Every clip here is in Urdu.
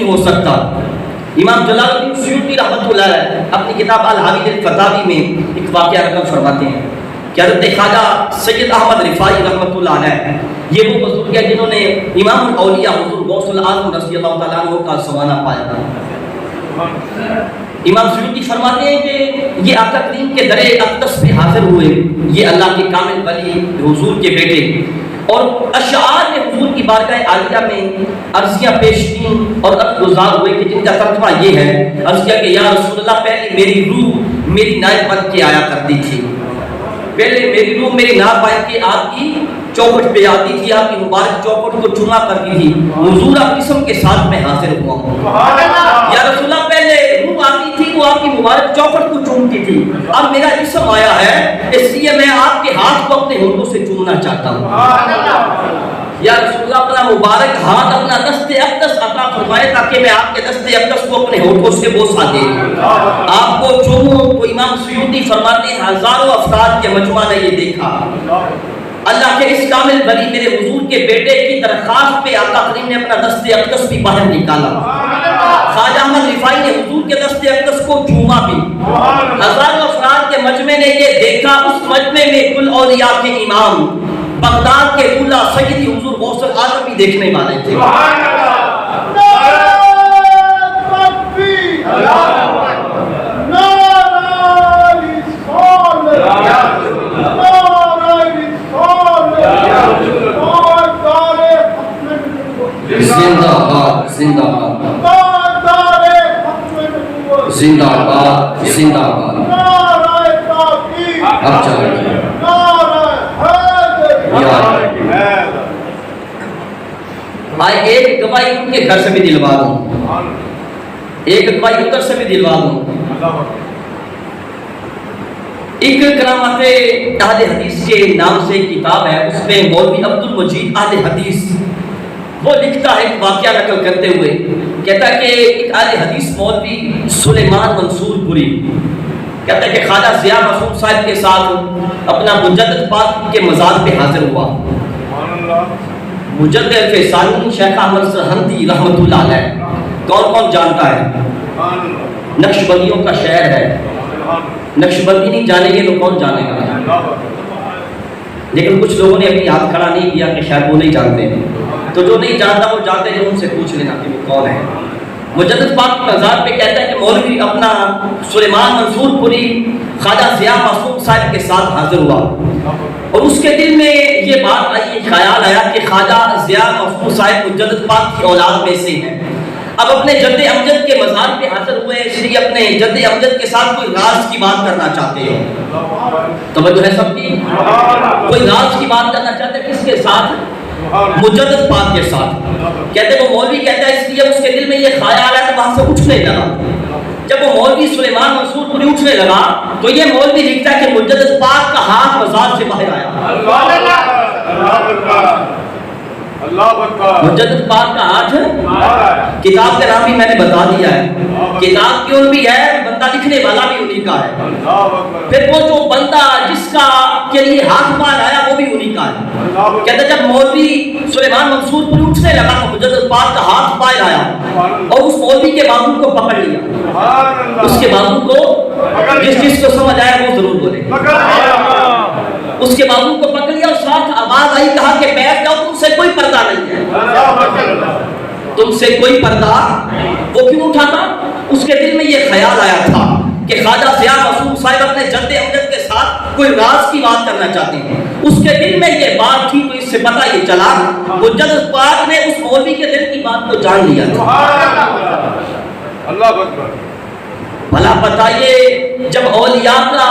ہو سکتا۔ امام جلال الدین سیوطی رحمۃ اللہ علیہ اپنی کتاب الحاوی الفتاوی میں ایک واقعہ رقم فرماتے ہیں کہ حضرت خواجہ سید احمد رفاعی رحمۃ اللہ علیہ یہ وہ بزرگ ہیں جنہوں نے امام الاولیاء حضور غوث العالم رضی اللہ تعالیٰ عنہ کا سوانح پایا تھا۔ امام سیوطی فرماتے ہیں کہ یہ آقا کریم کے در اقدس پہ حاضر ہوئے، یہ اللہ کے کامل ولی حضور کے بیٹے، اور اشعار نے حضور کی بارگاہ عالیہ میں عرضیاں پیش کی اور گزار ہوئے کہ جن کا ترجمہ یہ ہے، عرض کیا کہ یا رسول اللہ پہلے میری روح میری نائب بن کے آیا کرتی تھی، پہلے میری روح میری نائب بن کے آپ کی چوکھٹ پہ آتی تھی، آپ کی مبارک چوکھٹ کو چوما کرتی تھی، حضور آپ جسم کے ساتھ میں حاضر ہوا ہوں۔ یا رسول اللہ پہلے روح آتی تھی وہ آپ کی مبارک چوکھٹ کو چومتی تھی، اب میرا جسم آیا ہے اس لیے میں آپ کے ہاتھ کو اپنے ہونٹوں سے چومنا چاہتا ہوں۔ یا رسول اللہ اپنا مبارک ہاتھ اپنا دست اقدس عطا فرمائے تاکہ میں آپ کے دست اقدس کو اپنے ہونٹوں سے بوسہ دے آپ کو چوموں۔ تو امام سیوطی فرماتے ہیں ہزاروں افراد کے مجمع نے یہ دیکھا، اللہ کے اس کامل ولی میرے حضور کے بیٹے کی درخواست پہ آقا کریم نے اپنا دست اقدس بھی باہر نکالا، خواجہ احمد رفاعی نے حضور کے دست اقدس کو چوما بھی۔ ہزاروں افراد کے مجمع نے یہ دیکھا، اس مجمع میں کل اولیاء کے امام بغداد کے مولا سیدی حضور غوث العالم بھی دیکھنے والے تھے۔ زندہ باد زندہ باد زندہ باد زندہ باد۔ اب چاہیے آئے ایک گواہی ان کے گھر سے بھی دلوا دوں، ایک گواہی ادھر سے بھی دلوا دوں۔ ایک کرامات اہل حدیث کے نام سے کتاب ہے، اس میں مولوی عبد المجید اہل حدیث وہ لکھتا ہے ایک واقعہ نقل کرتے ہوئے، کہتا ہے کہ ایک اہل حدیث مولوی سلیمان منصور پوری کہتا ہے کہ خواجہ ضیاء معصوم صاحب کے ساتھ اپنا مجدد پاک کے مزار پہ حاضر ہوا۔ مجدد فیصانی شیخ احمد سرہندی رحمۃ اللہ علیہ کون کون جانتا ہے؟ نقش بندیوں کا شہر ہے، نقش بندی نہیں جانے گے تو کون جانے گا؟ لیکن کچھ لوگوں نے ابھی ہاتھ کھڑا نہیں کیا کہ شاید وہ نہیں جانتے، تو جو نہیں جانتا وہ جانتے جو ان سے پوچھ لینا کہ وہ کون ہے۔ مجدد پاک مزار پہ کہتا ہے کہ مولوی اپنا سلیمان منصور پوری خواجہ ضیاء معصوم صاحب کے ساتھ حاضر ہوا، اور اس کے دل میں یہ بات آئی، خیال آیا کہ خواجہ ضیاء معصوم صاحب مجدد پاک کی اولاد میں سے ہیں، اب اپنے جد امجد کے مزار پہ حاضر ہوئے اس لیے اپنے جد امجد کے ساتھ کوئی راز کی بات کرنا چاہتے ہیں۔ توجہ ہے سب کی؟ کوئی راز کی بات کرنا چاہتے ہیں، کس کے ساتھ؟ مجدد پاک کے ساتھ۔ کہتے وہ مولوی کہتا ہے اس لیے اس کے دل میں یہ خیال آیا تو وہاں سے اٹھنے لگا۔ جب وہ مولوی سلیمان منصور پوری اٹھنے لگا تو یہ مولوی لکھتا ہے کہ مجدد پاک کا ہاتھ مزار سے باہر آیا۔ مجدد پاک کا ہاتھ، کتاب کا نام بھی میں نے بتا دیا ہے، کتاب کیوں بھی ہے، بندہ لکھنے والا بھی انہی کا ہے، پھر وہ جو بندہ جس کا کے لیے ہاتھ باہر آیا وہ بھی انہی کا ہے۔ کہتے جب مولوی سلیمان منصور پوری اٹھنے لگا تو مجدد پاک کا ہاتھ باہر آیا اور اس مولوی کے بازو کو پکڑ لیا، اس کے بازو کو جس کو سمجھ آیا وہ ضرور بولے، اس کے بازو کو پکڑ لیا اور ساتھ آواز آئی، کہا کہ بیٹھ جاؤ، تم سے کوئی پردہ نہیں ہے، تم سے کوئی پردہ۔ وہ کیوں اٹھا تھا؟ اس کے دل میں یہ خیال آیا تھا کہ خواجہ ضیاء معصوم صاحب اپنے جد امجد کے ساتھ کوئی راز کی بات کرنا چاہتے ہیں، اس کے دل میں یہ بات تھی، تو اس سے پتہ یہ چلا مجدد پاک نے اس مولوی کے دل کی بات کو جان لیا تھا۔ اللہ اکبر۔ بھلا بتائیے جب اولیاء کا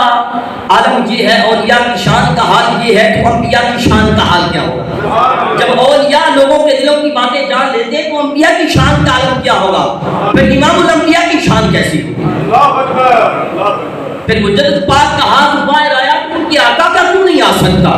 عالم یہ ہے، اولیاء کی شان کا حال یہ ہے، تو انبیاء کی شان کا حال کیا ہوگا؟ جب اولیاء لوگوں کے دلوں کی باتیں جان لیتے ہیں تو انبیاء کی شان کا عالم کیا ہوگا؟ پھر امام الانبیاء کی شان کیسی ہوگی؟ پھر مجدد پاک کا ہاتھ باہر آیا تو ان کی آقا کا کیوں نہیں آ سکتا؟